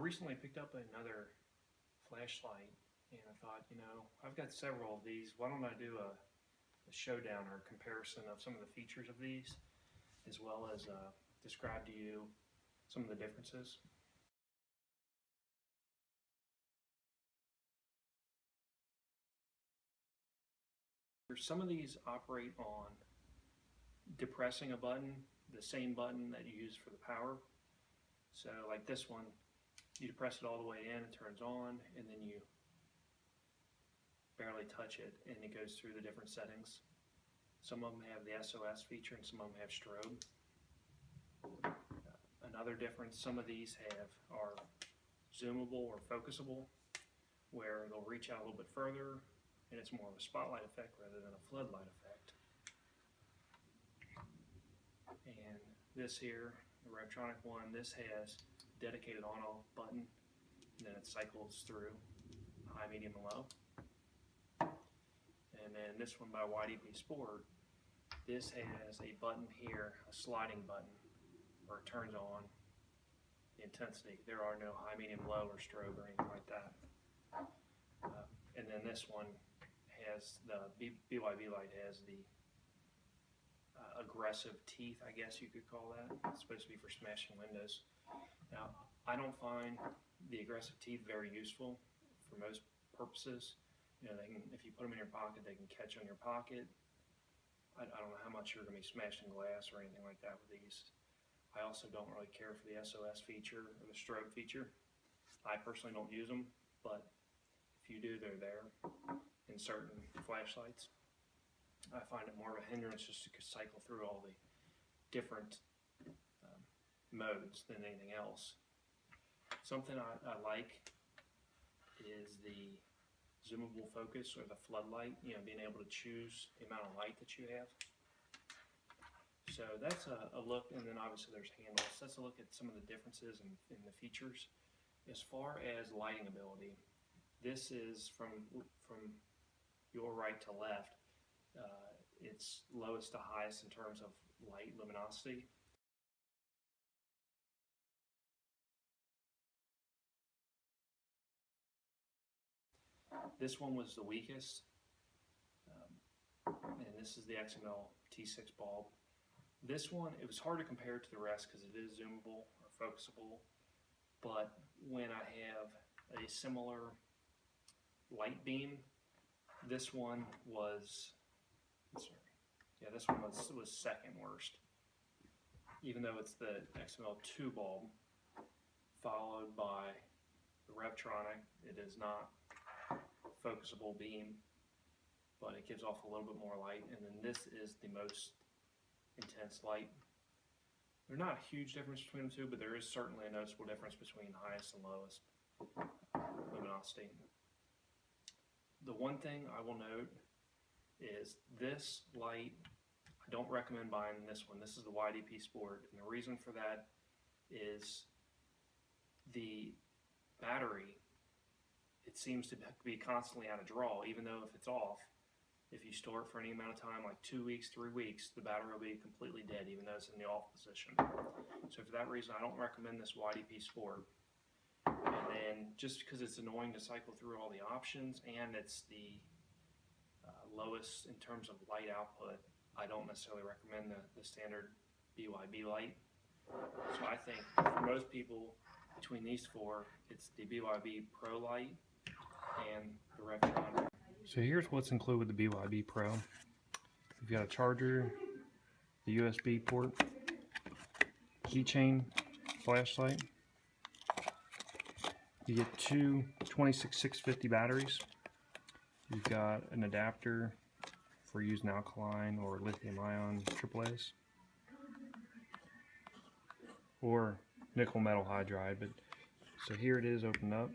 recently picked up another flashlight, and I thought, I've got several of these. Why don't I do a showdown or comparison of some of the features of these, as well as describe to you some of the differences. Some of these operate on depressing a button, the same button that you use for the power. So like this one, you depress it all the way in, it turns on, and then you barely touch it and it goes through the different settings. Some of them have the SOS feature and some of them have strobe. Another difference, some of these are zoomable or focusable, where they'll reach out a little bit further and it's more of a spotlight effect rather than a floodlight effect. And this here, the Revtronic one, this has dedicated on-off button, and then it cycles through high, medium, and low. And then this one by YDP Sport, this has a button here, a sliding button, where it turns on the intensity. There are no high, medium, low, or strobe or anything like that. And then this one has the BYB light has the aggressive teeth, I guess you could call that. It's supposed to be for smashing windows. Now, I don't find the aggressive teeth very useful for most purposes. They can, if you put them in your pocket, they can catch on your pocket. I don't know how much you're going to be smashing glass or anything like that with these. I also don't really care for the SOS feature or the strobe feature. I personally don't use them, but if you do, they're there in certain flashlights. I find it more of a hindrance just to cycle through all the different modes than anything else. Something I like is the zoomable focus or the floodlight, being able to choose the amount of light that you have. So that's a look, and then obviously there's handles. That's a look at some of the differences in the features. As far as lighting ability, this is from your right to left. It's lowest to highest in terms of light luminosity. This one was the weakest, and this is the XML T6 bulb. This one, it was hard to compare it to the rest because it is zoomable or focusable, but when I have a similar light beam, this one was, this one was second worst, even though it's the XML2 bulb, followed by the Revtronic. It is not focusable beam, but it gives off a little bit more light, and then this is the most intense light. There's not a huge difference between the two, but there is certainly a noticeable difference between highest and lowest luminosity. The one thing I will note is this light, I don't recommend buying this one. This is the YDP Sport, and the reason for that is the battery, it seems to be constantly out of draw, even though if it's off, if you store it for any amount of time, like 2 weeks, 3 weeks, the battery will be completely dead, even though it's in the off position. So for that reason, I don't recommend this YDP Sport. And then just because it's annoying to cycle through all the options, and it's the lowest in terms of light output, I don't necessarily recommend the standard BYB light. So I think for most people, between these four, it's the BYB Pro light and the Revtronic. So here's what's included with the BYB Pro. You've got a charger, the USB port, keychain flashlight. You get two 26650 batteries. You've got an adapter for using alkaline or lithium ion AAAs, or nickel metal hydride. But so here it is opened up.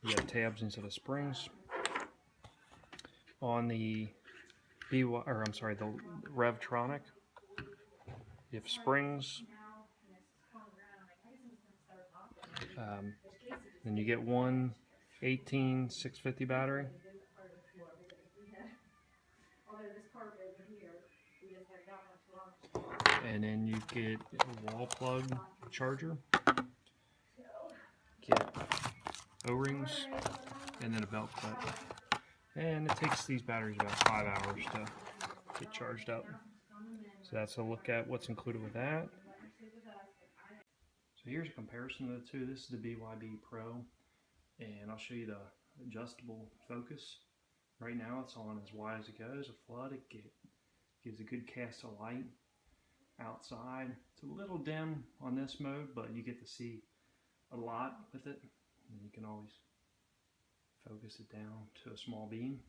You have tabs instead of springs. On the the Revtronic, you have springs. Then you get one 18650 battery. And then you get a wall plug charger. get O-rings and then a belt clip. And it takes these batteries about 5 hours to get charged up. So that's a look at what's included with that. So here's a comparison of the two. This is the BYB Pro, and I'll show you the adjustable focus. Right now it's on as wide as it goes. A flood, it gives a good cast of light outside. It's a little dim on this mode, but you get to see a lot with it, and you can always focus it down to a small beam.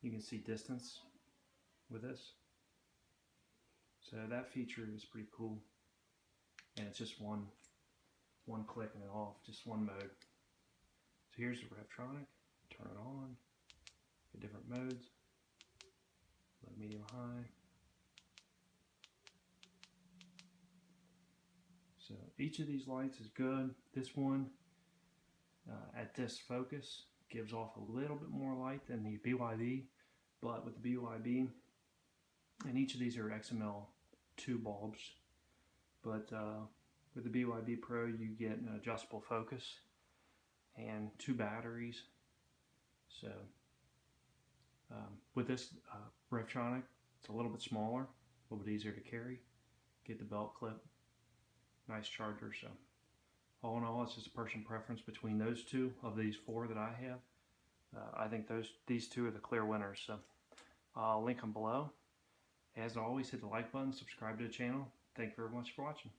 You can see distance with this. So that feature is pretty cool, and it's just one click and it off, just one mode. So here's the Revtronic. Turn it on. The different modes: low, medium, high. So each of these lights is good. This one at this focus gives off a little bit more light than the BYB, but with the BYB, and each of these are XML2 bulbs, but with the BYB Pro you get an adjustable focus and 2 batteries. So with this Revtronic, it's a little bit smaller, a little bit easier to carry. Get the belt clip, nice charger. So all in all, it's just a personal preference between those two of these 4 that I have. I think these 2 are the clear winners. So I'll link them below. As always, hit the like button, subscribe to the channel. Thank you very much for watching.